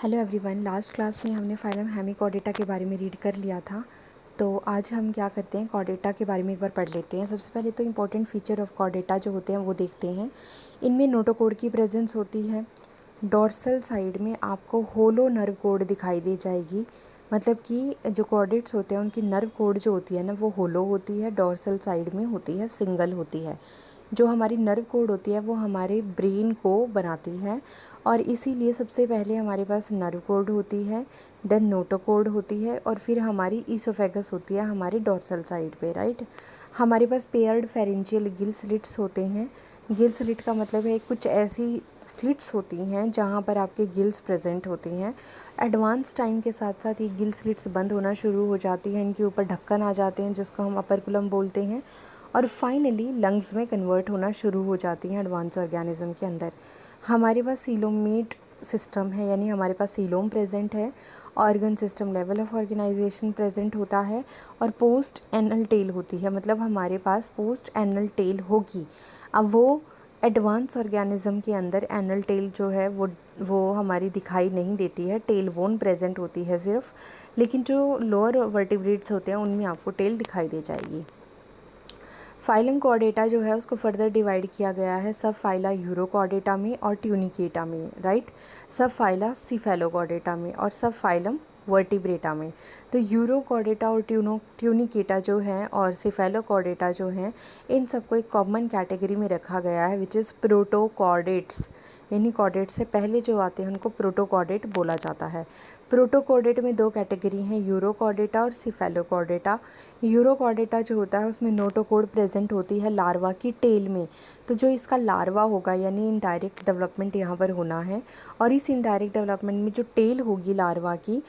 Hello everyone. Last class में हमने phylum Hemichordata के बारे में रीड कर लिया था। तो आज हम क्या करते हैं, कॉर्डेटा के बारे में एक बार पढ़ लेते हैं। सबसे पहले तो इम्पॉर्टेंट फीचर ऑफ कॉर्डेटा जो होते हैं वो देखते हैं। इनमें नोटोकोड की प्रेजेंस होती है। डॉर्सल साइड में आपको होलो नर्व कोड दिखाई दे जाएगी, मतलब कि जो कॉर्डेट्स होते हैं उनकी नर्व कोड जो होती है ना वो होलो होती है, डॉर्सल साइड में होती है, सिंगल होती है। जो हमारी नर्व कोड होती है वो हमारे ब्रेन को बनाती है, और इसीलिए सबसे पहले हमारे पास नर्व कोड होती है, देन नोटोकोड होती है, और फिर हमारी ईसोफेगस होती है हमारी डॉर्सल साइड पे, राइट। हमारे पास पेयर्ड फेरेंजियल गिल स्लिट्स होते हैं। गिल स्लिट का मतलब है कुछ ऐसी स्लिट्स होती हैं जहाँ पर आपके गिल्स प्रेजेंट होती हैं। एडवांस टाइम के साथ साथ ये गिल स्लिट्स बंद होना शुरू हो जाती हैं, इनके ऊपर ढक्कन आ जाते हैं जिसको हम अपर्कुलम बोलते हैं, और फाइनली लंग्स में कन्वर्ट होना शुरू हो जाती हैं एडवांस ऑर्गेनिज्म के अंदर। हमारे पास सीलोमेट सिस्टम है, यानी हमारे पास सीलोम प्रेजेंट है, organ system level of organization present होता है, और पोस्ट एनल टेल होती है, मतलब हमारे पास पोस्ट एनल टेल होगी। अब वो एडवांस ऑर्गेनिज्म के अंदर एनल टेल जो है वो हमारी दिखाई नहीं देती है, टेल बोन प्रेजेंट होती है सिर्फ, लेकिन जो लोअर वर्टिब्रेट्स होते हैं उनमें आपको टेल दिखाई दे जाएगी। फाइलम कॉर्डेटा जो है उसको फर्दर डिवाइड किया गया है सब फाइला यूरोकॉर्डेटा में और ट्यूनिकेटा में, राइट। सब फाइला सिफेलोकॉर्डेटा में और सब फाइलम वर्टिब्रेटा में। तो यूरोकॉर्डेटा और ट्यूनिकेटा जो हैं और सिफेलोकॉर्डेटा जो हैं, इन सबको एक कॉमन कैटेगरी में रखा गया है, विच इज़ प्रोटोकॉर्डेट्स। यानी कॉर्डेट से पहले जो आते हैं उनको प्रोटोकॉर्डेट बोला जाता है। प्रोटोकॉर्डेट में दो कैटेगरी हैं, यूरोकॉर्डेटा और सिफेलोकॉर्डेटा। यूरोकॉर्डेटा जो होता है उसमें नोटोकोड प्रेजेंट होती है लार्वा की टेल में। तो जो इसका लार्वा होगा यानी इनडायरेक्ट डेवलपमेंट यहाँ पर होना है, और इस इनडायरेक्ट डेवलपमेंट में जो टेल होगी लार्वा की,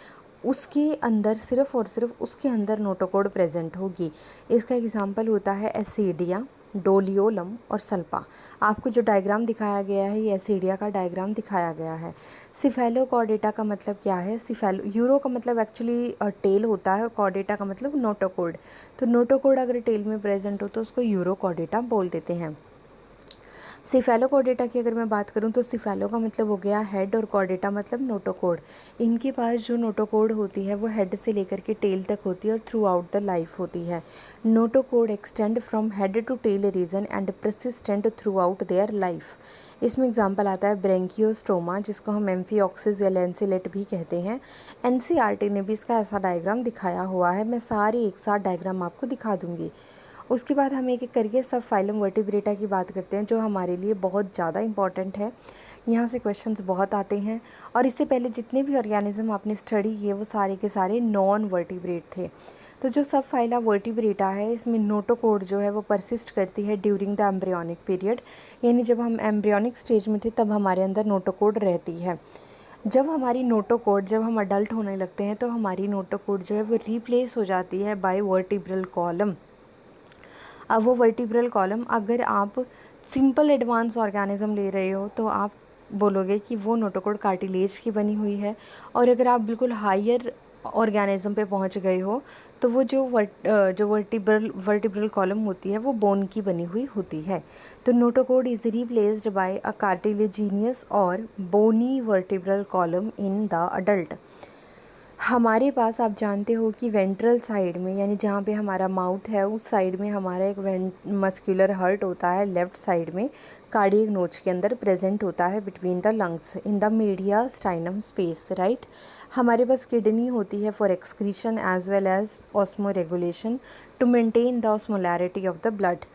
उसके अंदर सिर्फ और सिर्फ उसके अंदर नोटोकोड प्रेजेंट होगी। इसका एग्जांपल होता है एसिडिया, डोलियोलम और सल्पा। आपको जो डायग्राम दिखाया गया है ये एसिडिया का डायग्राम दिखाया गया है। सिफेलोकॉर्डेटा का मतलब क्या है, यूरो का मतलब एक्चुअली टेल होता है, और कॉर्डेटा का मतलब नोटोकोड। तो नोटोकोड अगर टेल में प्रेजेंट हो तो उसको यूरोकॉर्डेटा बोल देते हैं। सिफेलोकॉर्डेटा की अगर मैं बात करूं तो सिफेलो का मतलब हो गया हेड, और कॉर्डेटा मतलब नोटोकोड। इनके पास जो नोटोकोड होती है वो हेड से लेकर के टेल तक होती है और थ्रू आउट द लाइफ होती है। Notochord extend from head to tail region and persistent throughout their life. इसमें एग्जाम्पल आता है ब्रेंकियोस्टोमा, जिसको हम एम्फिऑक्सिस या लेंसिलेट भी कहते हैं। एनसीईआरटी ने भी इसका ऐसा डायग्राम दिखाया हुआ है, मैं सारे एक साथ डायग्राम आपको दिखा दूंगी। उसके बाद हम एक एक करके सब फाइलम वर्टिब्रेटा की बात करते हैं, जो हमारे लिए बहुत ज़्यादा इंपॉर्टेंट है। यहाँ से क्वेश्चंस बहुत आते हैं, और इससे पहले जितने भी ऑर्गेनिज्म आपने स्टडी किए वो सारे के सारे नॉन वर्टिब्रेट थे। तो जो सब फाइला वर्टिब्रेटा है इसमें नोटोकोड जो है वो परसिस्ट करती है ड्यूरिंग द एम्ब्रियोनिक पीरियड, यानी जब हम एम्ब्रियोनिक स्टेज में थे तब हमारे अंदर नोटोकोड रहती है। जब हमारी नोटोकोड, जब हम अडल्ट होने लगते हैं तो हमारी नोटोकोड जो है वो रिप्लेस हो जाती है बाय वर्टिब्रल कॉलम। अब वो वर्टिब्रल कॉलम, अगर आप सिंपल एडवांस ऑर्गेनिज्म ले रहे हो तो आप बोलोगे कि वो नोटोकोड कार्टिलेज की बनी हुई है, और अगर आप बिल्कुल हायर ऑर्गेनिज्म पे पहुंच गए हो तो वो जो वर्टिब्रल कॉलम होती है वो बोन की बनी हुई होती है। तो notochord is replaced by a cartilaginous और bony vertebral column in the adult. हमारे पास आप जानते हो कि वेंट्रल साइड में, यानी जहाँ पे हमारा माउथ है उस साइड में हमारा एक मस्कुलर हर्ट होता है, लेफ़्ट साइड में कार्डियक नोच के अंदर प्रेजेंट होता है between the lungs in the mediastinum space, right. हमारे पास किडनी होती है for excretion as well as osmoregulation to maintain the osmolarity of the blood.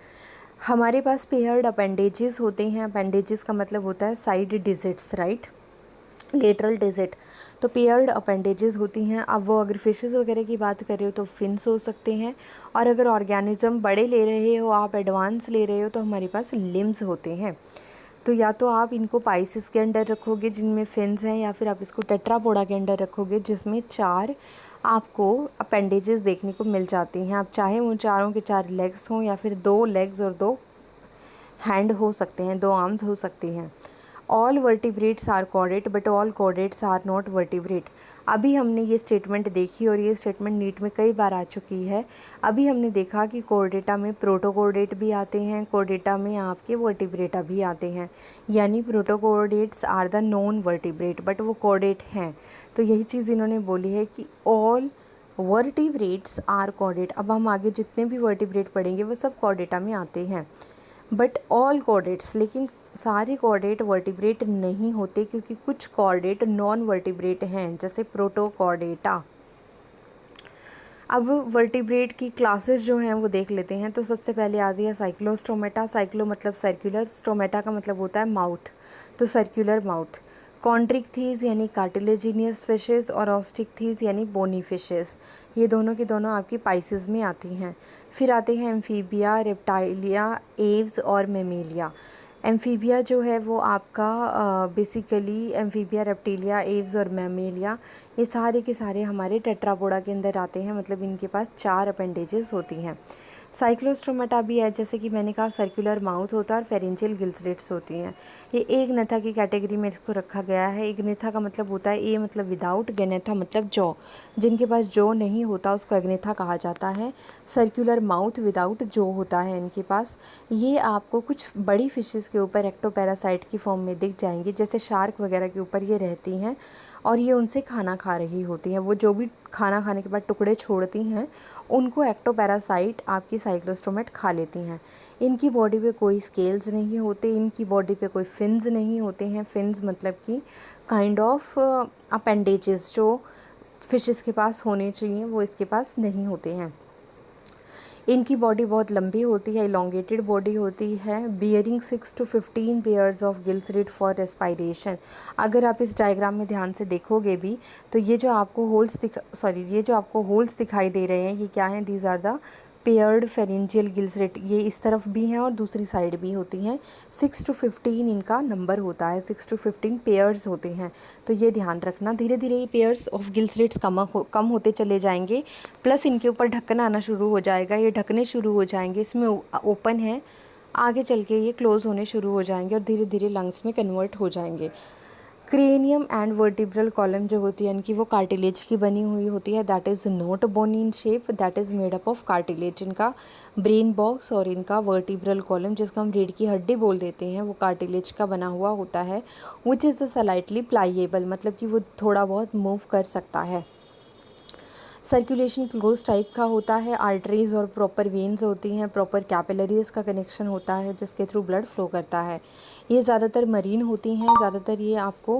हमारे पास पेयर्ड अपेंडेजेस होते हैं। अपेंडेजेस का मतलब होता है side digits, right, lateral digit. तो पेयर्ड अपेंडेजेस होती हैं। अब वो अगर फिशेस वगैरह की बात कर रहे हो तो फिन्स हो सकते हैं, और अगर ऑर्गेनिज्म बड़े ले रहे हो, आप एडवांस ले रहे हो, तो हमारे पास लिम्स होते हैं। तो या तो आप इनको पाइसिस के अंडर रखोगे जिनमें फिन्स हैं, या फिर आप इसको टेट्रापोडा के अंडर रखोगे जिसमें 4 आपको अपेंडेजेस देखने को मिल जाती हैं। आप चाहे वो चारों के 4 लेग्स हों, या फिर 2 लेग्स और 2 हैंड हो सकते हैं, 2 आर्म्स हो सकती हैं। All vertebrates are chordate but all chordates are not vertebrate. अभी हमने ये स्टेटमेंट देखी और ये स्टेटमेंट नीट में कई बार आ चुकी है। अभी हमने देखा कि कॉर्डेटा में प्रोटोकॉर्डेट भी आते हैं, कॉर्डेटा में आपके वर्टिब्रेटा भी आते हैं, यानी protochordates are the non vertebrate but वो कॉर्डेट हैं। तो यही चीज़ इन्होंने बोली है कि ऑल वर्टिब्रेट्स आर कॉर्डेट। अब हम आगे जितने भी वर्टिब्रेट पढ़ेंगे वो सब कॉर्डेटा में आते हैं, बट ऑल कॉर्डेट्स, लेकिन सारे कॉर्डेट वर्टिब्रेट नहीं होते क्योंकि कुछ कॉर्डेट नॉन वर्टिब्रेट हैं, जैसे प्रोटोकॉर्डेटा। अब वर्टिब्रेट की क्लासेस जो हैं वो देख लेते हैं। तो सबसे पहले आती है साइक्लोस्टोमेटा। साइक्लो मतलब सर्कुलर, स्टोमेटा का मतलब होता है माउथ, तो सर्कुलर माउथ। कॉन्ट्रिक्थीज यानी कार्टिलेजिनियस फिशेस और ऑस्टिकथीज यानी बोनी फिशेस, ये दोनों की दोनों आपकी पाइसेस में आती हैं। फिर आते हैं एम्फीबिया, रेप्टाइलिया, एव्स और मेमेलिया। एम्फीबिया जो है वो आपका बेसिकली एम्फीबिया, रेप्टिलिया, एव्स और मैमेलिया, ये सारे के सारे हमारे टेट्रापोडा के अंदर आते हैं, मतलब इनके पास 4 अपेंडेजेस होती हैं। साइक्लोस्टोमेटा भी है, जैसे कि मैंने कहा सर्कुलर माउथ होता है और फेरेंजियल गिल्सलेट्स होती हैं। ये एक नेथा की कैटेगरी में इसको रखा गया है। एक नेथा का मतलब होता है ए मतलब विदाउट, गनेथा मतलब जॉ। जिनके पास जॉ नहीं होता उसको एग्नेथा कहा जाता है। सर्कुलर माउथ विदाउट जॉ होता है इनके पास। ये आपको कुछ बड़ी फिशेस के ऊपर एक्टोपैरासाइट की फॉर्म में दिख जाएंगी, जैसे शार्क वगैरह के ऊपर ये रहती हैं और ये उनसे खाना खा रही होती हैं। वो जो भी खाना खाने के बाद टुकड़े छोड़ती हैं उनको एक्टोपैरासाइट आपकी साइक्लोस्टोमेट खा लेती हैं। इनकी बॉडी पे कोई स्केल्स नहीं होते, इनकी बॉडी पे कोई फिन्स नहीं होते हैं। फिन्स मतलब कि काइंड ऑफ अपेंडेजेस जो फिशेस के पास होने चाहिए वो इसके पास नहीं होते हैं। इनकी बॉडी बहुत लंबी होती है, इलोंगेटेड बॉडी होती है, bearing 6 to 15 pairs of gill slits for respiration. अगर आप इस डायग्राम में ध्यान से देखोगे भी तो ये जो आपको होल्स दिखाई दे रहे हैं ये क्या हैं, these are the paired pharyngeal gill slits. ये इस तरफ भी हैं और दूसरी साइड भी होती हैं। 6 to 15 इनका नंबर होता है, 6 to 15 पेयर्स होते हैं। तो ये ध्यान रखना, धीरे धीरे ये पेयर्स ऑफ गिल्सरिट्स कम होते चले जाएंगे, प्लस इनके ऊपर ढक्कन आना शुरू हो जाएगा, ये ढकने शुरू हो जाएंगे, इसमें ओपन है, आगे चल के ये क्लोज़ होने शुरू हो जाएंगे और धीरे धीरे लंग्स में कन्वर्ट हो जाएंगे। क्रेनियम एंड वर्टिब्रल कॉलम जो होती है इनकी वो कार्टिलेज की बनी हुई होती है, that is not bony in shape, that is made up of cartilage. इनका ब्रेन बॉक्स और इनका वर्टिब्रल कॉलम जिसको हम रीढ़ की हड्डी बोल देते हैं वो कार्टिलेज का बना हुआ होता है, विच इज़ स्लाइटली प्लाइएबल, मतलब कि वो थोड़ा बहुत मूव कर सकता है। सर्कुलेशन क्लोज टाइप का होता है, आर्टरीज और प्रॉपर वेन्स होती हैं, प्रॉपर कैपिलरीज का कनेक्शन होता है जिसके थ्रू ब्लड फ्लो करता है। ये ज़्यादातर मरीन होती हैं, ज़्यादातर ये आपको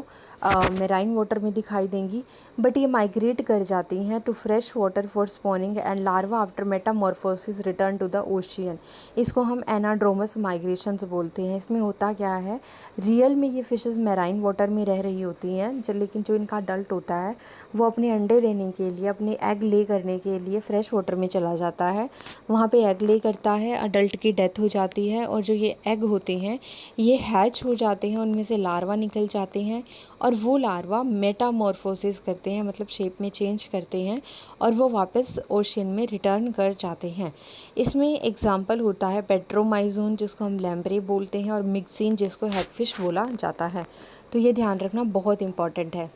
मेराइन वाटर में दिखाई देंगी, बट ये माइग्रेट कर जाती हैं to fresh water for spawning and larva after metamorphosis return to the ocean. इसको हम एनाड्रोमस माइग्रेशंस बोलते हैं। इसमें होता क्या है, रियल में ये फिशेस मेराइन वाटर में रह रही होती हैं, लेकिन जो इनका अडल्ट होता है वो अपने अंडे देने के लिए, अपने एग ले करने के लिए फ्रेश वाटर में चला जाता है, वहाँ पे एग ले करता है, अडल्ट की डेथ हो जाती है और जो ये एग होते हैं ये हैच हो जाते हैं, उनमें से लार्वा निकल जाते हैं और वो लार्वा मेटामॉर्फोसिस करते हैं, मतलब शेप में चेंज करते हैं और वो वापस ओशियन में रिटर्न कर जाते हैं। इसमें एग्जाम्पल होता है पेट्रोमाइजोन जिसको हम लैम्ब्रे बोलते हैं और मिक्सिन जिसको हेडफिश बोला जाता है। तो ये ध्यान रखना बहुत इंपॉर्टेंट है।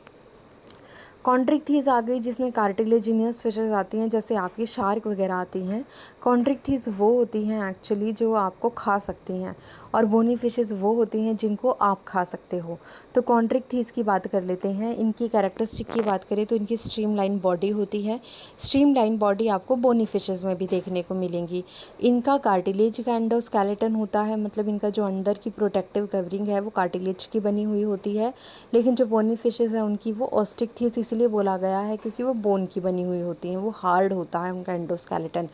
कॉन्ट्रिक्थीज आ गई जिसमें कार्टिलेजिनियस फिशेस आती हैं, जैसे आपकी शार्क वगैरह आती हैं। कॉन्ट्रिक्थीज वो होती हैं एक्चुअली जो आपको खा सकती हैं और बोनी फिशेस वो होती हैं जिनको आप खा सकते हो। तो कॉन्ट्रिक्थीज की बात कर लेते हैं। इनकी कैरेक्टरिस्टिक की बात करें तो इनकी स्ट्रीमलाइन बॉडी होती है। स्ट्रीमलाइन बॉडी आपको बोनी फिशेस में भी देखने को मिलेंगी। इनका कार्टिलेज का एंडोस्केलेटन होता है, मतलब इनका जो अंदर की प्रोटेक्टिव कवरिंग है वो कार्टिलेज की बनी हुई होती है, लेकिन जो बोनी फिशेस हैं उनकी वो ऑस्टिकथीज इसलिए बोला गया है क्योंकि वो बोन की बनी हुई होती हैं, वो हार्ड होता है उनका एंडोस्केलेटन।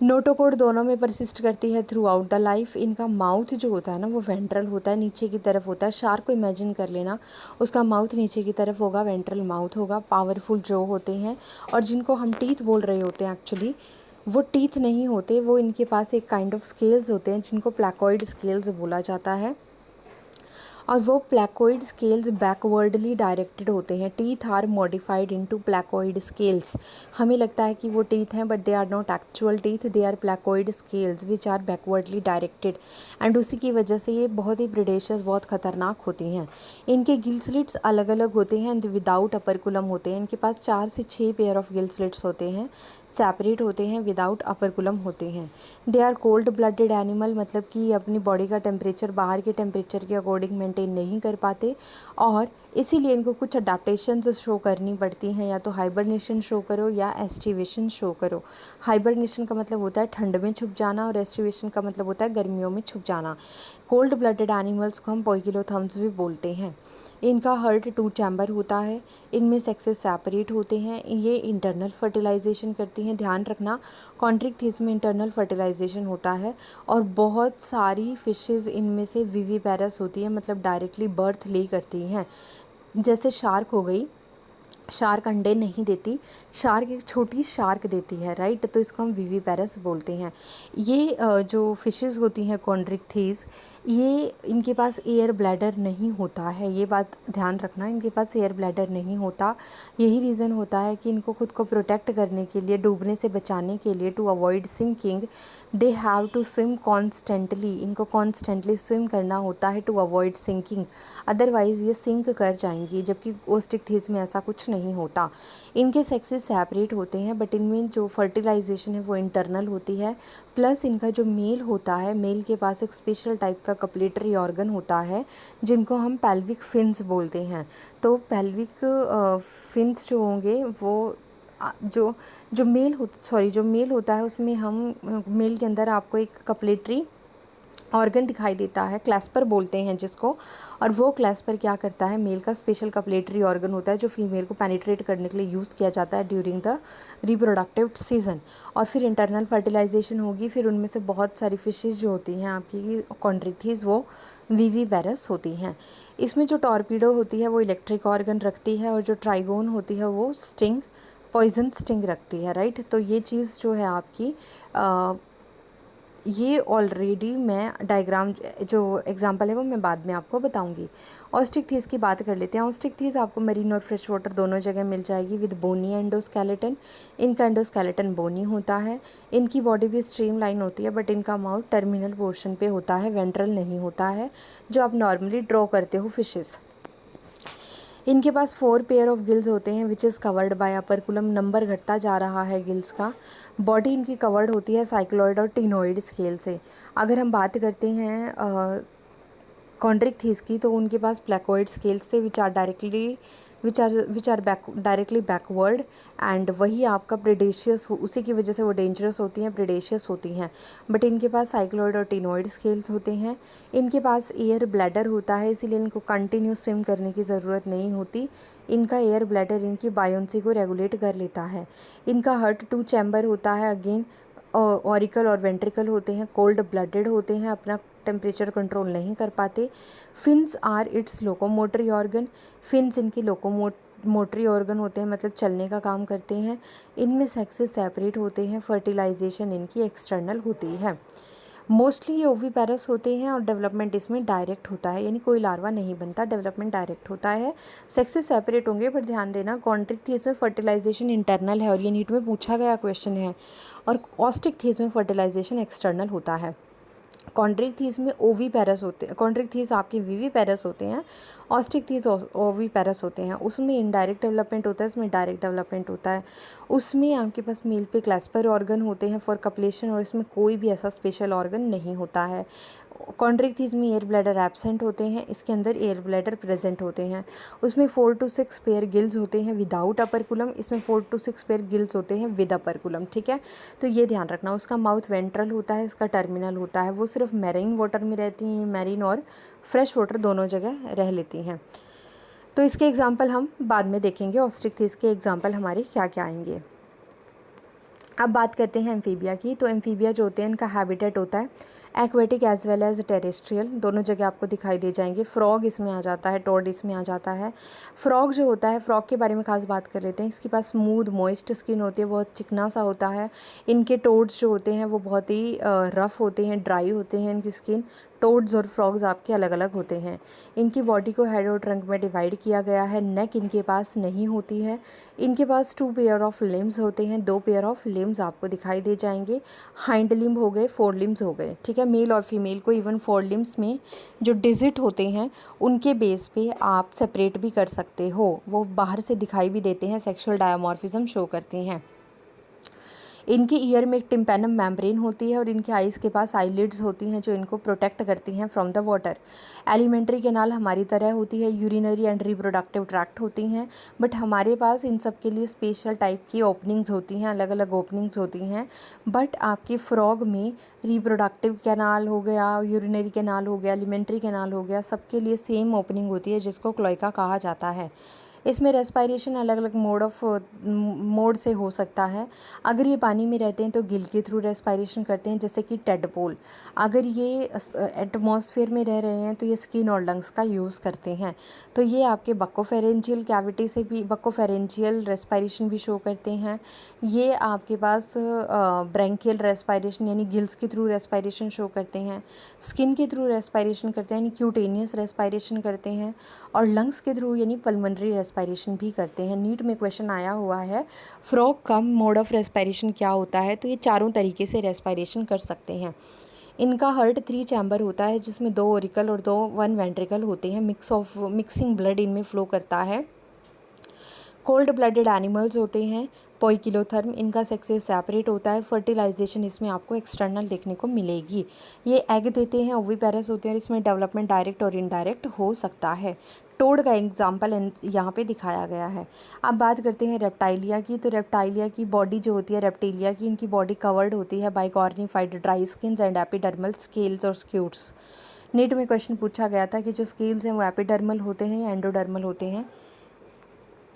नोटोकोड दोनों में परसिस्ट करती है थ्रू आउट द लाइफ। इनका माउथ जो होता है ना वो वेंट्रल होता है, नीचे की तरफ होता है। शार्क को इमेजिन कर लेना, उसका माउथ नीचे की तरफ होगा, वेंट्रल माउथ होगा। पावरफुल जो होते हैं और जिनको हम टीथ बोल रहे होते हैं एक्चुअली वो टीथ नहीं होते, वो इनके पास एक काइंड ऑफ स्केल्स होते हैं जिनको प्लैकॉइड स्केल्स बोला जाता है। और वो प्लेकोइड स्केल्स बैकवर्डली डायरेक्टेड होते हैं। Teeth are modified into placoid scales. हमें लगता है कि वो टीथ हैं but they are not actual teeth, they are placoid scales which are backwardly directed and उसी की वजह से ये बहुत ही प्रेडेशियस, बहुत ख़तरनाक होती हैं। इनके गिल स्लिट्स अलग अलग होते हैं एंड विदाउट अपरकुलम होते हैं। इनके पास 4 से 6 पेयर ऑफ गिल स्लिट्स होते हैं, सेपरेट होते हैं, विदाउट अपरकुलम होते हैं। They are cold blooded animal, मतलब कि अपनी बॉडी का टेम्परेचर बाहर के टेम्परेचर के अकॉर्डिंग मेंटेन नहीं कर पाते और इसीलिए इनको कुछ अडेप्टेशंस शो करनी पड़ती हैं, या तो हाइबरनेशन शो करो या एस्टिवेशन शो करो। हाइबरनेशन का मतलब होता है ठंड में छुप जाना और एस्टिवेशन का मतलब होता है गर्मियों में छुप जाना। कोल्ड ब्लडेड एनिमल्स को हम पोइकिलोथर्म्स भी बोलते हैं। इनका हार्ट 2 चैम्बर होता है, इनमें सेक्सेस सेपरेट होते हैं, ये इंटरनल फर्टिलाइजेशन करती हैं। ध्यान रखना कॉन्ट्रिक्थिस में इंटरनल फर्टिलाइजेशन होता है और बहुत सारी फिशेज़ इनमें से विविपेरस होती है, मतलब डायरेक्टली बर्थ ले करती हैं। जैसे शार्क हो गई, शार्क अंडे नहीं देती, शार्क एक छोटी शार्क देती है, राइट, तो इसको हम विविपेरस बोलते हैं। ये जो फिशेस होती हैं कॉन्ड्रिक्थीज, ये इनके पास एयर ब्लैडर नहीं होता है, ये बात ध्यान रखना, इनके पास एयर ब्लैडर नहीं होता। यही रीज़न होता है कि इनको खुद को प्रोटेक्ट करने के लिए, डूबने से बचाने के लिए, to avoid sinking they have to swim constantly, इनको कॉन्स्टेंटली स्विम करना होता है टू अवॉइड सिंकिंग, अदरवाइज़ ये सिंक कर जाएंगी, जबकि ओस्टिकथीज में ऐसा कुछ नहीं होता। इनके सेक्सेस सेपरेट होते हैं बट इनमें जो फर्टिलाइजेशन है वो इंटरनल होती है। प्लस इनका जो मेल होता है, मेल के पास एक स्पेशल टाइप का कपलेटरी ऑर्गन होता है जिनको हम पेल्विक फिन्स बोलते हैं। तो पेल्विक फिन्स जो होंगे वो जो मेल होता है उसमें हम मेल के अंदर आपको एक कपलेटरी ऑर्गन दिखाई देता है, क्लैस्पर बोलते हैं जिसको, और वो क्लैस्पर क्या करता है, मेल का स्पेशल कपलेटरी ऑर्गन होता है जो फीमेल को पेनिट्रेट करने के लिए यूज़ किया जाता है ड्यूरिंग द रिप्रोडक्टिव सीजन। और फिर इंटरनल फर्टिलाइजेशन होगी, फिर उनमें से बहुत सारी फिशेज़ जो होती हैं आपकी कॉन्ड्रिक्थीज, वो विविपेरस होती हैं। इसमें जो टॉर्पीडो होती है वो इलेक्ट्रिक ऑर्गन रखती है और जो ट्राइगोन होती है वो स्टिंग, पॉइजन स्टिंग रखती है, राइट। तो ये चीज़ जो है आपकी ये ऑलरेडी मैं डायग्राम जो एग्जांपल है वो मैं बाद में आपको बताऊंगी। ऑस्टिकथीज की बात कर लेते हैं। ऑस्टिकथीज आपको मरीन और फ्रेश वाटर दोनों जगह मिल जाएगी विद बोनी एंडोस्केलेटन। इनका एंडोस्केलेटन बोनी होता है, इनकी बॉडी भी स्ट्रीमलाइन होती है बट इनका माउथ टर्मिनल पोर्शन पे होता है, वेंट्रल नहीं होता है, जो आप नॉर्मली ड्रॉ करते हो फिशेज़। इनके पास 4 पेयर ऑफ गिल्स होते हैं which is covered by अपरकुलम, number घटता जा रहा है गिल्स का। बॉडी इनकी कवर्ड होती है साइक्लॉइड और टिनोइड स्केल से। अगर हम बात करते हैं कॉन्ड्रिक्थीज की, तो उनके पास प्लेकोइड स्केल्स से which are directly backward and वही आपका प्रेडेशियस, उसी की वजह से वो डेंजरस होती हैं, प्रेडेशियस होती हैं। बट इनके पास साइक्लॉइड और टिनोइड स्केल्स होते हैं। इनके पास एयर ब्लैडर होता है, इसीलिए इनको कंटिन्यू स्विम करने की ज़रूरत नहीं होती। इनका एयर ब्लैडर इनकी बायोन्सी को रेगुलेट कर लेता है। इनका हार्ट 2 चैम्बर होता है, अगेन ऑरिकल और वेंट्रिकल होते हैं, कोल्ड ब्लडेड होते हैं, अपना टेम्परेचर कंट्रोल नहीं कर पाते। Fins are its locomotory organ, fins इनकी लोकोमोटरी ऑर्गन होते हैं, मतलब चलने का काम करते हैं। इनमें सेक्सेस सेपरेट होते हैं, फर्टिलाइजेशन इनकी एक्सटर्नल होती है। मोस्टली ये ओविपेरस होते हैं और डेवलपमेंट इसमें डायरेक्ट होता है, यानी कोई लार्वा नहीं बनता, डेवलपमेंट डायरेक्ट होता है। सेक्सेस सेपरेट होंगे पर ध्यान देना कॉन्ट्रिक्थीज में फर्टिलाइजेशन इंटरनल है और ये नीट में पूछा गया क्वेश्चन है, और ऑस्टिकथीज में फर्टिलाइजेशन एक्सटर्नल होता है। कॉन्ड्रिक्थीज में ओविपेरस होते हैं, कॉन्ड्रिक्थीज आपके विविपेरस होते हैं, ऑस्टिकथीज ओविपेरस होते हैं। उसमें इनडायरेक्ट डेवलपमेंट होता है, इसमें डायरेक्ट डेवलपमेंट होता है। उसमें आपके पास मेल पे क्लैस्पर ऑर्गन होते हैं फॉर कपलेशन, और इसमें कोई भी ऐसा स्पेशल ऑर्गन नहीं होता है। कॉन्ड्रिक्थीज में एयर ब्लैडर एब्सेंट होते हैं, इसके अंदर एयर ब्लैडर प्रेजेंट होते हैं। उसमें 4 to 6 पेयर गिल्स होते हैं विदाउट अपरकुलम, इसमें 4 to 6 पेयर गिल्स होते हैं विद अपरकुलम, ठीक है। तो ये ध्यान रखना। उसका माउथ वेंट्रल होता है, इसका टर्मिनल होता है। वो सिर्फ मैरीन वाटर में रहती हैं, मैरीन और फ्रेश वाटर दोनों जगह रह लेती हैं। तो इसके एग्जाम्पल हम बाद में देखेंगे, ऑस्ट्रिकथीज के एग्जाम्पल हमारे क्या क्या आएंगे। अब बात करते हैं एम्फीबिया की। तो एम्फीबिया जो होते हैं इनका हैबिटेट होता है aquatic as well as terrestrial, दोनों जगह आपको दिखाई दे जाएंगे। फ्रॉग इसमें आ जाता है, टॉड इसमें आ जाता है। फ्रॉग जो होता है, फ्रॉग के बारे में खास बात कर लेते हैं। इसके पास स्मूथ मॉइस्ट स्किन होती है, बहुत चिकना सा होता है। इनके टोड्स जो होते हैं वो बहुत ही रफ़ होते हैं, ड्राई होते हैं इनकी स्किन। टोड्स और फ्रॉग्स आपके अलग अलग होते हैं। इनकी बॉडी को हेड और ट्रंक में डिवाइड किया गया है। नेक इनके पास नहीं होती है। इनके पास 2 पेयर ऑफ लिम्स होते हैं, 2 पेयर ऑफ लिम्स आपको दिखाई दे जाएंगे। हाइंड लिम्ब हो गए, 4 लिम्स हो गए, ठीक है। मेल और फीमेल को इवन 4 लिम्स में जो डिजिट होते हैं उनके बेस पे आप सेपरेट भी कर सकते हो, वो बाहर से दिखाई भी देते हैं, सेक्सुअल डायमॉर्फिज्म शो करते हैं। इनके ईयर में एक टिम्पैनम मेम्ब्रेन होती है और इनके आइज़ के पास आईलिड्स होती हैं जो इनको प्रोटेक्ट करती हैं from the water. Alimentary canal हमारी तरह होती है, यूरिनरी एंड रिप्रोडक्टिव ट्रैक्ट होती हैं, बट हमारे पास इन सब के लिए स्पेशल टाइप की ओपनिंग्स होती हैं, अलग अलग ओपनिंग्स होती हैं। बट आपके फ्रॉग में रिप्रोडक्टिव कैनाल हो गया, यूरिनरी कैनाल हो गया, एलिमेंट्री कैनाल हो गया, सबके लिए सेम ओपनिंग होती है जिसको क्लोएका कहा जाता है। इसमें रेस्पायरेशन अलग अलग मोड से हो सकता है। अगर ये पानी में रहते हैं तो गिल के थ्रू रेस्पायरेशन करते हैं, जैसे कि टेडपोल। अगर ये एटमॉस्फेयर में रह रहे हैं तो ये स्किन और लंग्स का यूज़ करते हैं। तो ये आपके बक्कोफेरेंजियल कैविटी से भी बक्कोफेरेंजियल रेस्पायरेशन भी शो करते हैं। ये आपके पास ब्रैंकियल रेस्पायरेशन यानी गिल्स के थ्रू रेस्पायरेशन शो करते हैं, स्किन के थ्रू रेस्पायरेशन करते हैं यानी क्यूटेनियस रेस्पायरेशन करते हैं, और लंग्स के थ्रू यानी पल्मोनरी रेस्पायरेशन भी करते हैं। नीट में क्वेश्चन आया हुआ है फ्रॉग का मोड ऑफ रेस्पायरेशन क्या होता है, तो ये चारों तरीके से रेस्पायरेशन कर सकते हैं। इनका हार्ट 3 चैम्बर होता है जिसमें 2 ओरिकल और 1 वेंट्रिकल होते हैं। मिक्सिंग ब्लड इनमें फ्लो करता है। कोल्ड ब्लडेड एनिमल्स होते हैं। पोइकिलोथर्म, इनका सेक्सेस सेपरेट होता है। फर्टिलाइजेशन इसमें आपको एक्सटर्नल देखने को मिलेगी। ये एग देते हैं, ओविपेरस होते हैं, और इसमें डेवलपमेंट डायरेक्ट और इनडायरेक्ट हो सकता है। टोड का एग्जाम्पल यहाँ पे दिखाया गया है। अब बात करते हैं रेप्टाइलिया की। तो रेप्टाइलिया की बॉडी जो होती है, रेप्टिलिया की, इनकी बॉडी कवर्ड होती है by cornified dry skins and epidermal scales और स्क्यूट्स। नीट में क्वेश्चन पूछा गया था कि जो स्केल्स हैं वो एपिडर्मल होते हैं या एंडोडर्मल होते हैं,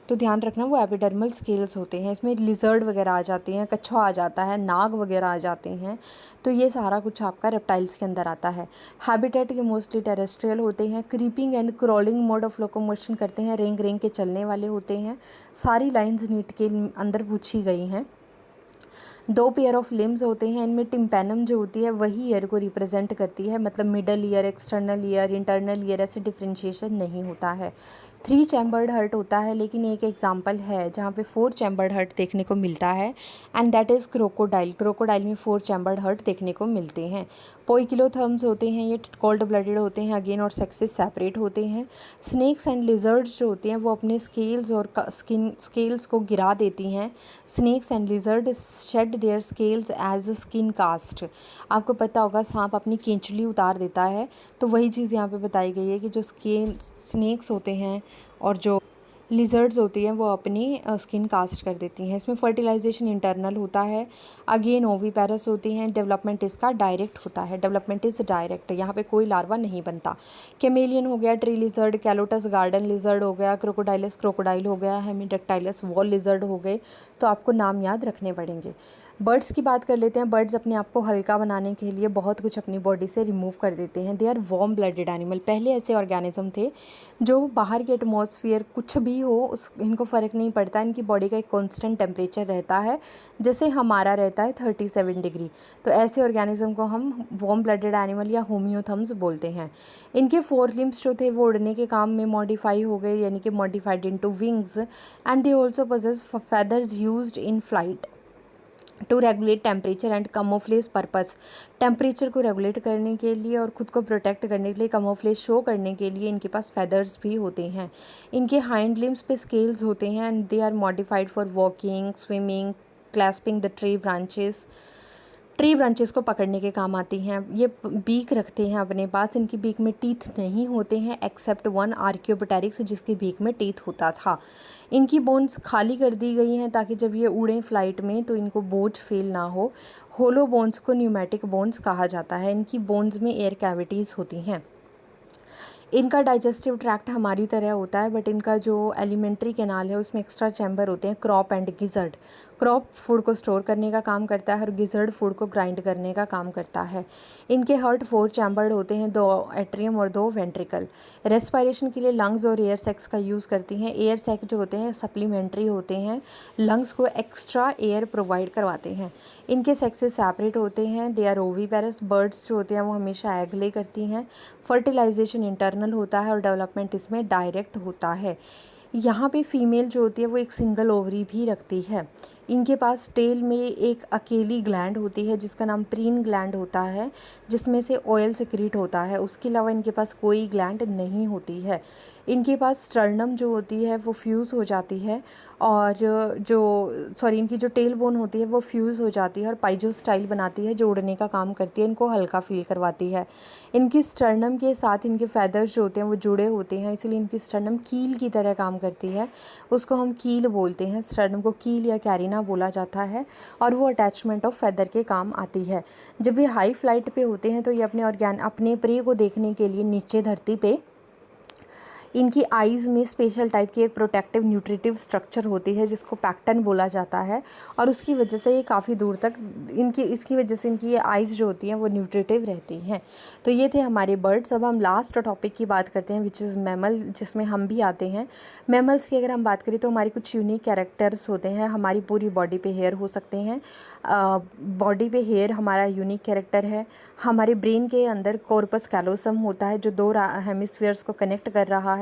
तो ध्यान रखना वो एपिडर्मल स्केल्स होते हैं। इसमें लिजर्ड वगैरह आ जाते हैं, कछुआ आ जाता है, नाग वगैरह आ जाते हैं, तो ये सारा कुछ आपका रेप्टाइल्स के अंदर आता है। हैबिटेट के मोस्टली टेरेस्ट्रियल होते हैं। Creeping and crawling mode of locomotion करते हैं, रेंग रेंग के चलने वाले होते हैं। सारी लाइंस नीट के अंदर पूछी गई हैं। 2 पेयर ऑफ लिम्स होते हैं। इनमें टिम्पैनम जो होती है वही ईयर को रिप्रेजेंट करती है, मतलब middle ear, external ear, internal ear, ऐसे डिफ्रेंशिएशन नहीं होता है। 3 चैम्बर्ड हर्ट होता है, लेकिन एक एग्जांपल है जहाँ पे 4 चैम्बर्ड हर्ट देखने को मिलता है, and that is crocodile. Crocodile में 4 चैम्बर्ड हर्ट देखने को मिलते हैं। पोइकिलोथर्म्स होते हैं, ये कोल्ड ब्लडेड होते हैं अगेन, और सेक्सेस सेपरेट होते हैं। स्नेक्स एंड लिजर्ड्स जो होते हैं वो अपने स्केल्स और स्केल्स को गिरा देती हैं। Snakes and lizard shed their scales as a skin cast. आपको पता होगा सांप अपनी केंचुली उतार देता है, तो वही चीज़ यहाँ पे बताई गई है कि जो स्नेक्स होते हैं और जो लिजर्ड्स होती हैं वो अपनी स्किन कास्ट कर देती हैं। इसमें फर्टिलाइजेशन इंटरनल होता है। अगेन ओवीपेरस होती हैं। डेवलपमेंट इसका डायरेक्ट होता है, डेवलपमेंट इज़ डायरेक्ट, यहाँ पे कोई लार्वा नहीं बनता। कैमेलियन हो गया, ट्री लिजर्ड, कैलोटस गार्डन लिजर्ड हो गया, क्रोकोडाइलस क्रोकोडाइल हो गया, हेमिडेक्टाइलस वॉल लिजर्ड हो गए, तो आपको नाम याद रखने पड़ेंगे। बर्ड्स की बात कर लेते हैं। बर्ड्स अपने आप को हल्का बनाने के लिए बहुत कुछ अपनी बॉडी से रिमूव कर देते हैं। They are warm blooded animal. पहले ऐसे ऑर्गेनिज्म थे जो बाहर के एटमॉस्फेयर कुछ भी हो इनको फ़र्क नहीं पड़ता, इनकी बॉडी का एक कांस्टेंट टेम्परेचर रहता है, जैसे हमारा रहता है 37 डिग्री। तो ऐसे ऑर्गेनिज्म को हम वार्म ब्लडेड एनिमल या होम्योथम्स बोलते हैं। इनके 4 लिम्स जो थे वो उड़ने के काम में मॉडिफाई हो गए, यानी कि modified into wings, and they also possess feathers used in flight to regulate temperature and camouflage purpose. Temperature को रेगुलेट करने के लिए और ख़ुद को प्रोटेक्ट करने के लिए, कमोफ्लेज शो करने के लिए इनके पास फेदर्स भी होते हैं। इनके हाइंड लिम्स पे स्केल्स होते हैं, and they are modified for walking, swimming, clasping the tree branches को पकड़ने के काम आती हैं। ये बीक रखते हैं अपने पास। इनकी बीक में टीथ नहीं होते हैं एक्सेप्ट 1 आर्कियोपटेरिक्स जिसकी बीक में टीथ होता था। इनकी बोन्स खाली कर दी गई हैं ताकि जब ये उड़ें फ्लाइट में तो इनको बोझ फील ना हो। होलो बोन्स को न्यूमेटिक बोन्स कहा जाता है। इनकी बोन्स में एयर कैविटीज़ होती हैं। इनका डाइजेस्टिव ट्रैक्ट हमारी तरह होता है, बट इनका जो एलिमेंट्री कैनाल है उसमें एक्स्ट्रा चैम्बर होते हैं, crop and gizzard. Crop food को स्टोर करने का काम करता है और गिजर्ड फूड को ग्राइंड करने का काम करता है। इनके हार्ट 4 चैम्बर्ड होते हैं, 2 एट्रियम और 2 वेंट्रिकल। रेस्पायरेशन के लिए लंग्स और एयर सैक्स का यूज़ करती हैं। एयर सैक जो होते हैं सप्लीमेंट्री होते हैं, लंग्स को एक्स्ट्रा एयर प्रोवाइड करवाते हैं। इनके सेक्सेस सेपरेट होते हैं, दे आर ओवीपेरस। बर्ड्स जो होते हैं वो हमेशा एग ले करती हैं। फर्टिलाइजेशन इंटरनल होता है और डेवलपमेंट इसमें डायरेक्ट होता है। यहाँ पे फीमेल जो होती है वो एक सिंगल ओवरी भी रखती है। इनके पास टेल में एक अकेली ग्लैंड होती है जिसका नाम प्रीन ग्लैंड होता है, जिसमें से ऑयल सिक्रीट होता है। उसके अलावा इनके पास कोई ग्लैंड नहीं होती है। इनके पास स्टर्नम जो होती है वो फ्यूज़ हो जाती है, और इनकी जो टेल बोन होती है वो फ्यूज़ हो जाती है और पाइजो स्टाइल बनाती है, जो उड़ने का काम करती है, इनको हल्का फील करवाती है। इनकी स्टर्नम के साथ इनके फैदर्स जो होते हैं वो जुड़े होते हैं, इसलिए इनकी स्टर्नम कील की तरह काम करती है। उसको हम कील बोलते हैं, स्टर्नम को कील या कैरिना बोला जाता है, और वो अटैचमेंट ऑफ फैदर के काम आती है। जब ये हाई फ्लाइट पे होते हैं तो ये अपने प्रे को देखने के लिए नीचे धरती पे, इनकी आइज़ में स्पेशल टाइप की एक प्रोटेक्टिव न्यूट्रिटिव स्ट्रक्चर होती है जिसको पैक्टन बोला जाता है, और उसकी वजह से ये काफ़ी दूर तक इसकी वजह से इनकी ये आइज़ जो होती हैं वो न्यूट्रिटिव रहती हैं। तो ये थे हमारे बर्ड्स। अब हम लास्ट टॉपिक की बात करते हैं, विच इज़ मैमल, जिसमें हम भी आते हैं। मैमल्स की अगर हम बात करें तो हमारी कुछ यूनिक कैरेक्टर्स होते हैं। हमारी पूरी बॉडी पे हेयर हो सकते हैं, बॉडी पे हेयर हमारा यूनिक कैरेक्टर है। हमारे ब्रेन के अंदर कॉर्पस कैलोसम होता है जो 2 हेमिस्फीयर्स को कनेक्ट कर रहा है,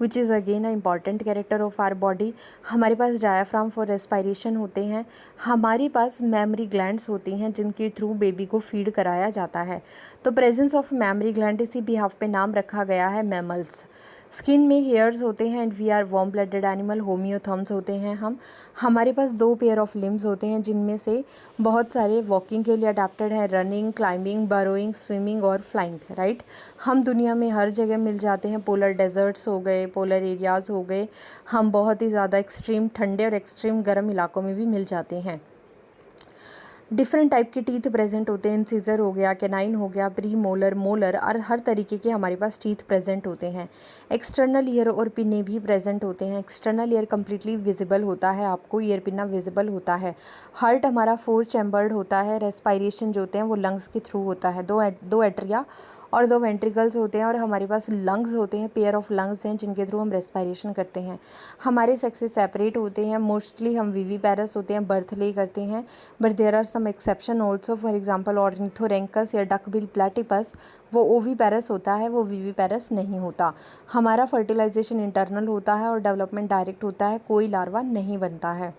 which is again a important character of our body. हमारे पास डायाफ्राम फॉर रेस्पायरेशन होते हैं। हमारे पास मेमरी ग्लैंड्स होती हैं जिनके थ्रू बेबी को फीड कराया जाता है। तो प्रेजेंस ऑफ मेमरी ग्लैंड इसी बिहाफ पे नाम रखा गया है मैमल्स। स्किन में हेयर्स होते हैं and we are warm blooded animal, homeotherms होते हैं हम। हमारे पास 2 पेयर ऑफ लिम्स होते हैं जिनमें से बहुत सारे वॉकिंग के लिए अडेप्टेड हैं, रनिंग, क्लाइंबिंग, बरोइंग, स्विमिंग और फ्लाइंग, राइट। हम दुनिया में हर जगह मिल जाते हैं, पोलर डेजर्ट्स हो गए, पोलर एरियाज़ हो गए। हम बहुत ही ज़्यादा एक्सट्रीम ठंडे और एक्सट्रीम गर्म इलाकों में भी मिल जाते हैं। डिफरेंट टाइप के टीथ प्रेजेंट होते हैं, इंसिजर हो गया, कैनाइन हो गया, प्री मोलर, मोलर, और हर तरीके के हमारे पास टीथ प्रेजेंट होते हैं। एक्सटर्नल ईयर और पिन्ने भी प्रेजेंट होते हैं। एक्सटर्नल ईयर कम्प्लीटली विजिबल होता है, आपको ईयर पिन्ना विजिबल होता है। हार्ट हमारा 4 चैम्बर्ड होता है। रेस्पायरेशन जो होते हैं वो लंग्स के थ्रू होता है। 2 एट्रिया और 2 वेंट्रिकल्स होते हैं, और हमारे पास लंग्स होते हैं, पेयर ऑफ लंग्स हैं जिनके थ्रू हम रेस्पायरेशन करते हैं। हमारे सेक्सेस सेपरेट होते हैं। मोस्टली हम विवीपेरस होते हैं, बर्थ ले करते हैं, but there are some exception also. For example Ornithorhynchus या डकबिल प्लेटिपस, वो ओवीपेरस होता है, वो विवीपेरस नहीं होता। हमारा फर्टिलाइजेशन इंटरनल होता है और डेवलपमेंट डायरेक्ट होता है, कोई लार्वा नहीं बनता है।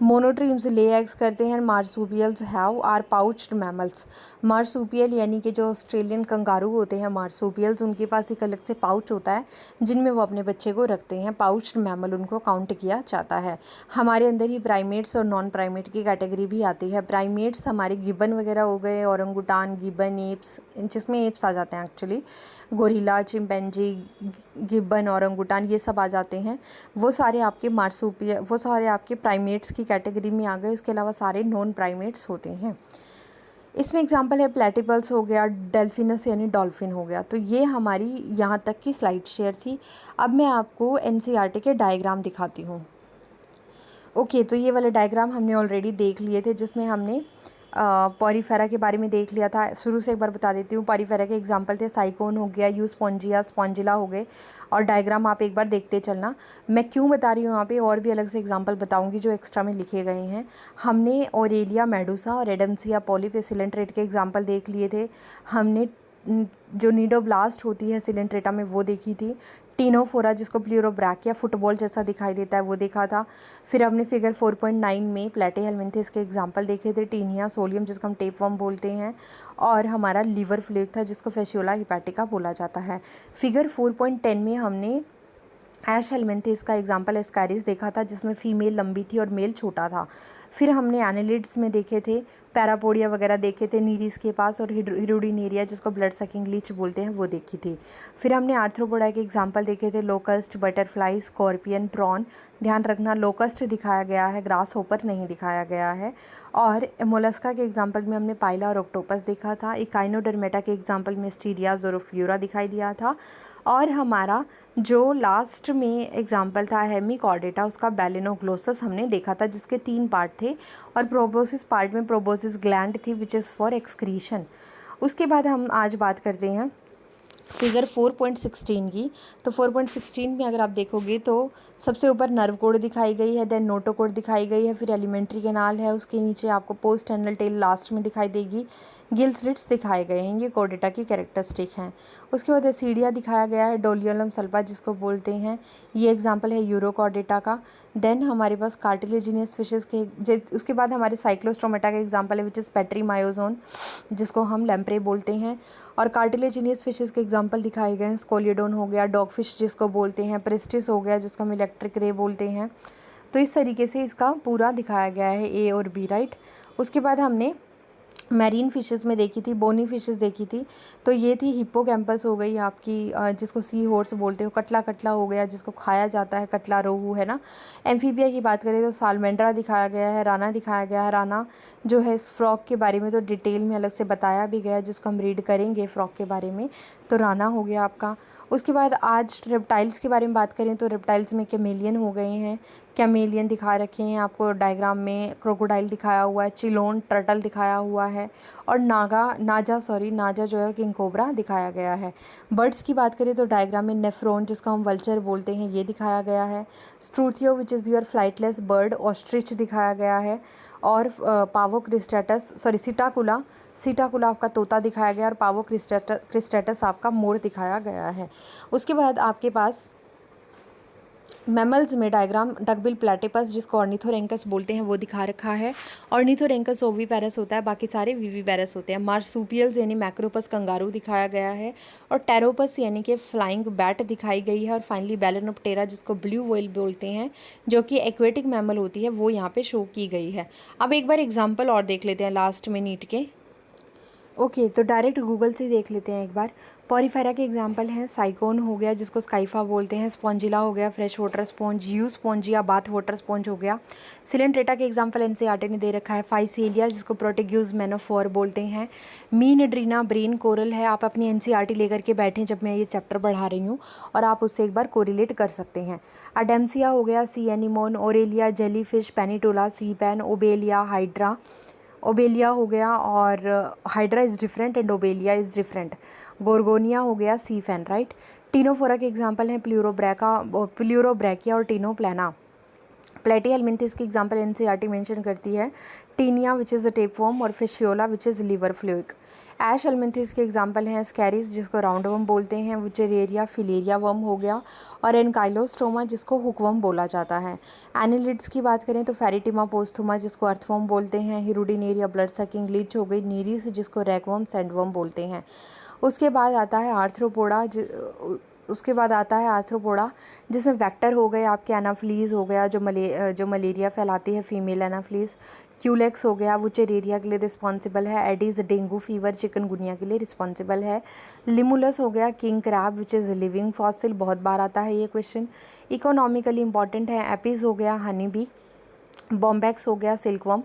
मोनोट्रीम्स ले एग्स करते हैं। Marsupials have are pouched mammals. Marsupial यानी कि जो ऑस्ट्रेलियन कंगारू होते हैं मार्सूपियल्स, उनके पास एक अलग से पाउच होता है जिनमें वो अपने बच्चे को रखते हैं। पाउच्ड मैमल उनको काउंट किया जाता है। हमारे अंदर ही प्राइमेट्स और नॉन प्राइमेट की कैटेगरी भी आती है। प्राइमेट्स हमारे गिबन वगैरह हो गए, औरंगुटान, गिबन, एप्स, जिसमें एप्स आ जाते हैं actually, gorilla, chimpanzee, gibbon, orangutan, ये सब आ जाते हैं। वो सारे आपके प्राइमेट्स की कैटेगरी में आ गए। उसके अलावा सारे नॉन प्राइमेट्स होते हैं। इसमें एग्जांपल है प्लेटिपल्स हो गया, डेल्फिनस यानी डॉल्फिन हो गया। तो ये हमारी यहाँ तक की स्लाइड शेयर थी। अब मैं आपको एनसीईआरटी के डायग्राम दिखाती हूँ। ओके, तो ये वाले डायग्राम हमने ऑलरेडी देख लिए थे, जिसमें हमने पॉरीफेरा के बारे में देख लिया था। शुरू से एक बार बता देती हूँ। पॉरीफेरा के एग्जांपल थे साइकोन हो गया, यूस्पोंजिया, स्पॉन्जिला हो गए, और डायग्राम आप एक बार देखते चलना। मैं क्यों बता रही हूँ यहाँ पे, और भी अलग से एग्जांपल बताऊँगी जो एक्स्ट्रा में लिखे गए हैं। हमने ओरेलिया मेडुसा और एडम्सिया पॉलिप सिलेंट्रेट के एग्जाम्पल देख लिए थे। हमने जो नीडोब्लास्ट होती है सिलेंट्रेटा में वो देखी थी। टीनोफोरा जिसको प्लूरोब्रैकिया फुटबॉल जैसा दिखाई देता है वो देखा था। फिर हमने फिगर 4.9 में प्लेटीहेल्मिन्थेस के एग्जांपल देखे थे। टीनिया सोलियम जिसको हम टेपवर्म बोलते हैं, और हमारा लीवर फ्लूइड था जिसको फेशियोला हिपैटिका बोला जाता है। फिगर 4.10 में हमने ऐश हेलमिंथिस का एग्जाम्पल एस्कारिस देखा था जिसमें फीमेल लंबी थी और मेल छोटा था। फिर हमने एनालिड्स में देखे थे, पैरापोडिया वगैरह देखे थे नीरिस के पास, और हिरुडिनेरिया जिसको ब्लड सकिंग लीच बोलते हैं वो देखी थी। फिर हमने आर्थ्रोपोडा के एग्जाम्पल देखे थे, लोकस्ट, बटरफ्लाई, स्कॉर्पियन, प्रॉन। ध्यान रखना लोकस्ट दिखाया गया है, ग्रास होपर नहीं दिखाया गया है। और मोलस्का के एग्जाम्पल में हमने पाइला और ऑक्टोपस देखा था। इकाइनोडर्मेटा के एग्जाम्पल में स्टीरिया, जोरोफ्यूरा दिखाई दिया था। और हमारा जो लास्ट में एग्जाम्पल था हेमिकॉर्डेटा, उसका बैलेनोग्लोसस हमने देखा था जिसके 3 पार्ट थे, और प्रोबोसिस पार्ट में प्रोबोसिस ग्लैंड थी विच इज़ फॉर एक्सक्रीशन। उसके बाद हम आज बात करते हैं फिगर 4.16 की। तो 4.16 में अगर आप देखोगे तो सबसे ऊपर नर्व कोड दिखाई गई है, देन नोटोकोड दिखाई गई है, फिर एलिमेंट्री कैनाल है, उसके नीचे आपको पोस्ट एनल टेल लास्ट में दिखाई देगी, गिल स्लिट्स दिखाए गए हैं, ये कोर्डेटा की कैरेक्टरिस्टिक हैं। उसके बाद एसिडिया दिखाया गया है, डोलियोलम सल्फा जिसको बोलते हैं, ये एग्जाम्पल है यूरोकॉर्डेटा का। देन हमारे पास कार्टिलेजिनियस फिशेस के उसके बाद हमारे साइक्लोस्टोमेटा का एग्जाम्पल है विच इज़ पेट्रीमायोजोन जिसको हम लैम्प्रे बोलते हैं। और कार्टिलेजिनियस फिशेस के एग्जाम्पल दिखाए गए हैं, स्कोलियोडोन हो गया, डॉगफिश जिसको बोलते हैं, प्रेस्टिस हो गया जिसको हम इलेक्ट्रिक रे बोलते हैं। तो इस तरीके से इसका पूरा दिखाया गया है ए और बी, राइट। उसके बाद हमने मैरीन फिशेस में देखी थी, बोनी फिशेस देखी थी। तो ये थी हिप्पोकैम्पस हो गई आपकी, जिसको सी हॉर्स बोलते हो, कटला कटला हो गया जिसको खाया जाता है, कटला रोहू है ना। एम्फीबिया की बात करें तो सालमेंड्रा दिखाया गया है, राना दिखाया गया है। राना जो है इस फ्रॉग के बारे में तो डिटेल में अलग से बताया भी गया है जिसको हम रीड करेंगे फ्रॉग के बारे में, तो राना हो गया आपका। उसके बाद आज रेप्टाइल्स के बारे में बात करें तो रेप्टाइल्स में कैमेलियन हो गए हैं, कैमेलियन दिखा रखे हैं आपको डायग्राम में, क्रोकोडाइल दिखाया हुआ है, चिलोन टर्टल दिखाया हुआ है, और नाजा जो है किंग कोबरा दिखाया गया है। बर्ड्स की बात करें तो डायग्राम में नेफ्रॉन जिसको हम वल्चर बोलते हैं ये दिखाया गया है, Struthio which is your flightless bird, ostrich दिखाया गया है, और सीटाकुला आपका तोता दिखाया गया, और पावो क्रिस्टेटस आपका मोर दिखाया गया है। उसके बाद आपके पास मैमल्स में डायग्राम डकबिल प्लेटिपस जिसको ऑर्निथोरेंकस बोलते हैं वो दिखा रखा है। ऑर्निथोरेंकस ओविपेरस होता है, बाकी सारे विविपेरस होते हैं। मार्सुपियल्स यानी मैक्रोपस कंगारू दिखाया गया है, और टेरोपस यानी कि फ्लाइंग बैट दिखाई गई है, और फाइनली बैलेनोप्टेरा जिसको ब्लू व्हेल बोलते हैं जो कि एक्वेटिक मैमल होती है वो यहाँ पे शो की गई है। अब एक बार एग्जाम्पल और देख लेते हैं लास्ट में नीट के। ओके तो डायरेक्ट गूगल से देख लेते हैं एक बार। पॉरीफेरा के एग्जांपल हैं, साइकोन हो गया जिसको स्काइफा बोलते हैं, स्पॉन्जिला हो गया fresh water sponge, you Spongia bath water sponge हो गया। सिलेंट्रेटा के एग्जांपल एनसीईआरटी ने दे रखा है, फाइसेलिया जिसको प्रोटेग्यूज मैनोफोर बोलते हैं, मीनड्रीना ब्रेन कोरल है। आप अपनी एनसीईआरटी लेकर के बैठें जब मैं ये चैप्टर बढ़ा रही हूँ, और आप उससे एक बार कोरिलेट कर सकते हैं। अडेम्सिया हो गया, सी एनिमोन, ओरेलिया जेलीफिश, पेनिटोला सी पैन, ओबेलिया हाइड्रा, ओबेलिया हो गया, और hydra is different and Obelia is different. गोर्गोनिया हो गया, सी फैन, राइट। टीनोफोरा के एग्जांपल हैं प्ल्यूरोब्रैकिया और टीनोप्लाना। प्लेटिहेल्मिन्थिस की एग्जांपल एनसीईआरटी मेंशन करती है, Taenia which is a tapeworm, और Fasciola which is liver fluke. As helminthes के एग्जांपल हैं स्कैरिस जिसको राउंड वर्म बोलते हैं, विचेरेरिया फिलेरिया वर्म हो गया, और एनकाइलोस्टोमा जिसको हुकवर्म बोला जाता है। एनिलिड्स की बात करें तो फेरिटिमा पोस्थुमा जिसको अर्थवर्म बोलते हैं, हिरुडिनेरिया ब्लड सकिंग लीच हो गई, नीरिस जिसको रैगवर्म सैंडवर्म बोलते हैं। उसके बाद आता है आर्थ्रोपोडा जिसमें वेक्टर हो गए आपके, एनाफ्लीज हो गया जो मलेरिया फैलाती है, फीमेल एनाफ्लीज। क्यूलेक्स हो गया, वुचेरेरिया के लिए रिस्पॉन्सिबल है। एडीज़ डेंगू फीवर चिकनगुनिया के लिए रिस्पॉन्सिबल है। लिमुलस हो गया, king crab which is living fossil, बहुत बार आता है ये क्वेश्चन, इकोनॉमिकली इंपॉर्टेंट है। एपीज़ हो गया, हनी बी। बॉम्बैक्स हो गया, सिल्कवर्म,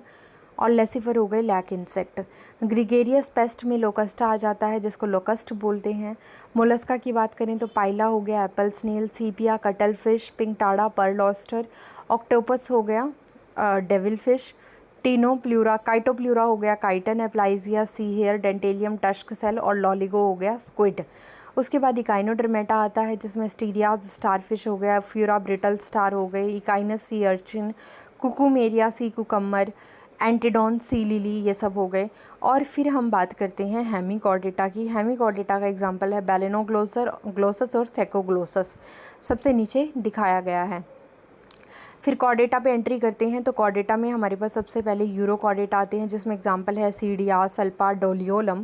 और लेसिफर हो गए, लैक इंसेक्ट। ग्रिगेरियस पेस्ट में लोकस्टा आ जाता है जिसको लोकस्ट बोलते हैं। मोलस्का की बात करें तो पाइला हो गया, Apple snail, Sepia, cuttle fish, Pinctada, pearl oyster. Octopus हो गया, डेविल फिश। काइटोप्ल्यूरा हो गया, chiton, Aplysia, sea hare, Dentalium, tusk shell, और लॉलिगो हो गया, स्क्विड। उसके बाद इकाइनोडर्मेटा आता है जिसमें स्टीरियाज स्टारफिश हो गया, फ्यूरा ब्रिटल स्टार हो गई, इकाइनस सी अर्चिन, कुकुमेरिया सी कुकम्मर, एंटीडॉन सी लिली, ये सब हो गए। और फिर हम बात करते हैं हेमिकॉर्डेटा की। हेमिकॉर्डेटा का एग्जांपल है बैलेनोग्लोसस और थेकोग्लोसस, सबसे नीचे दिखाया गया है। फिर कॉर्डेटा पे एंट्री करते हैं तो कॉर्डेटा में हमारे पास सबसे पहले यूरोकॉर्डेटा आते हैं, जिसमें एग्जांपल है सीडिया, सल्पा, डोलियोलम।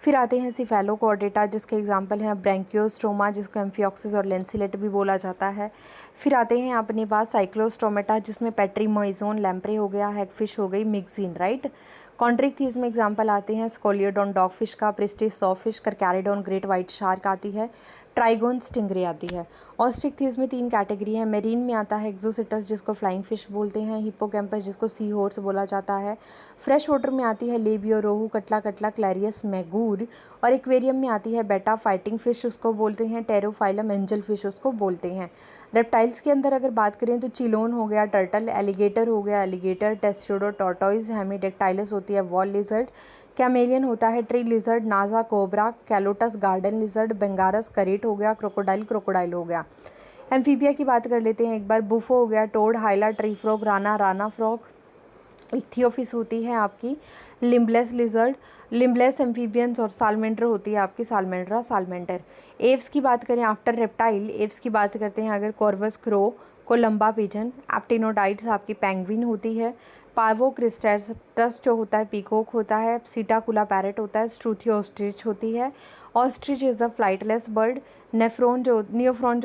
फिर आते हैं सिफेलोकॉर्डेटा, जिसके एग्जांपल हैं ब्रैंकियोस्टोमा, जिसको एम्फिऑक्सिस और लेंसिलेट भी बोला जाता है। फिर आते हैं अपने पास साइक्लोस्टोमेटा, जिसमें पेट्रीमोइजोन, लैम्प्रे हो गया, हैगफिश हो गई, मिक्सिन, राइट। कॉन्ट्रिक्थीज में एग्जांपल आते हैं स्कोलियोडॉन डॉगफिश का, Pristis sawfish, Carcharodon great white shark आती है, ट्राइगोन स्टिंगरे आती है। ऑस्ट्रिक्थीज में 3 कैटेगरी है। मेरीन में आता है एक्सोसिटस, जिसको फ्लाइंग फिश बोलते हैं, हिप्पोकैम्पस, जिसको सी हॉर्स बोला जाता है। फ्रेश वाटर में आती है लेबियो, रोहू, कटला कटला, क्लैरियस, मैगूर। और एक्वेरियम में आती है बेटा फाइटिंग फिश, उसको बोलते हैं, टेरोफाइलम एंजल फिश उसको बोलते हैं। रेप्टाइल्स के अंदर अगर बात करें तो चिलोन हो गया, टर्टल, एलिगेटर हो गया, एलिगेटर, टेस्टोडो, टॉर्टोइज, हेमीडेक्टाइलस होती है, वॉल लिजर्ड, कैमेलियन होता है, ट्री लिजर्ड, नाजा, कोबरा, कैलोटस, गार्डन लिजर्ड, बेंगारस, करेट हो गया, क्रोकोडाइल, क्रोकोडाइल हो गया। एम्फीबिया की बात कर लेते हैं एक बार। बुफो हो गया, toad, Hyla, tree frog, Rana, Rana frog. Ichthyophis होती है आपकी, लिम्बलेस लिजर्ड, लिम्बलेस एम्फीबियंस, और सालमेंडर होती है आपकी, सालमेंड्रा, सालमेंडर। एव्स की बात करें आफ्टर रेप्टाइल, एव्स की बात करते हैं अगर कॉर्वस क्रो, कोलंबा पिजन। एप्टिनोडाइट्स आपकी पेंगुइन होती है। पावो क्रिस्टेटस जो होता है पीकॉक होता है। सीटाकुला पैरेट होता है। स्ट्रूथी ऑस्ट्रिच होती है। Ostrich is a flightless bird. Neophron जो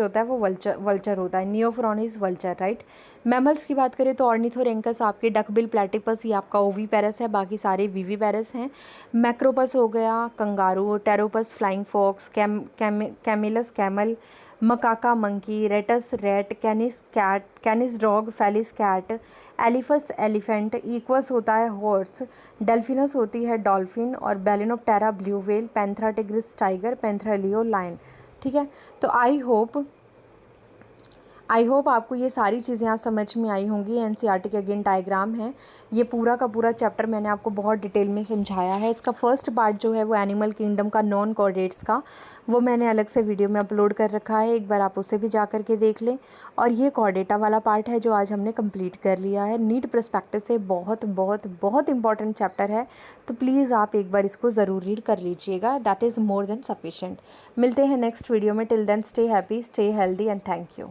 होता है वो वल्चर होता है। Neophron is vulture, right. Mammals की बात करें तो ऑर्निथोरेंकस आपके, डकबिल प्लेटिपस ये आपका ओवीपेरस है, बाकी सारे वीवीपेरस हैं। मैक्रोपस हो गया, kangaroo, Pteropus flying fox, Camelus camel, Macaca monkey, Rattus rat, Canis cat, Canis dog, Felis cat, Elephas elephant, Equus होता है हॉर्स, डेल्फिनस होती है डॉल्फिन, और Balaenoptera blue whale, Panthera tigris tiger, Panthera leo lion. ठीक है, तो I hope आपको ये सारी चीज़ें आज समझ में आई होंगी। एनसीईआरटी के अगेन डायग्राम है, ये पूरा का पूरा चैप्टर मैंने आपको बहुत डिटेल में समझाया है। इसका फर्स्ट पार्ट जो है वो एनिमल किंगडम का, नॉन कॉर्डेट्स का, वो मैंने अलग से वीडियो में अपलोड कर रखा है, एक बार आप उसे भी जा कर के देख लें। और ये कॉर्डेटा वाला पार्ट है जो आज हमने कंप्लीट कर लिया है। नीट पर्सपेक्टिव से बहुत बहुत बहुत इंपॉर्टेंट चैप्टर है, तो प्लीज़ आप एक बार इसको ज़रूर रीड कर लीजिएगा, that is more than sufficient. मिलते हैं नेक्स्ट वीडियो में, till then stay happy, stay healthy and thank you.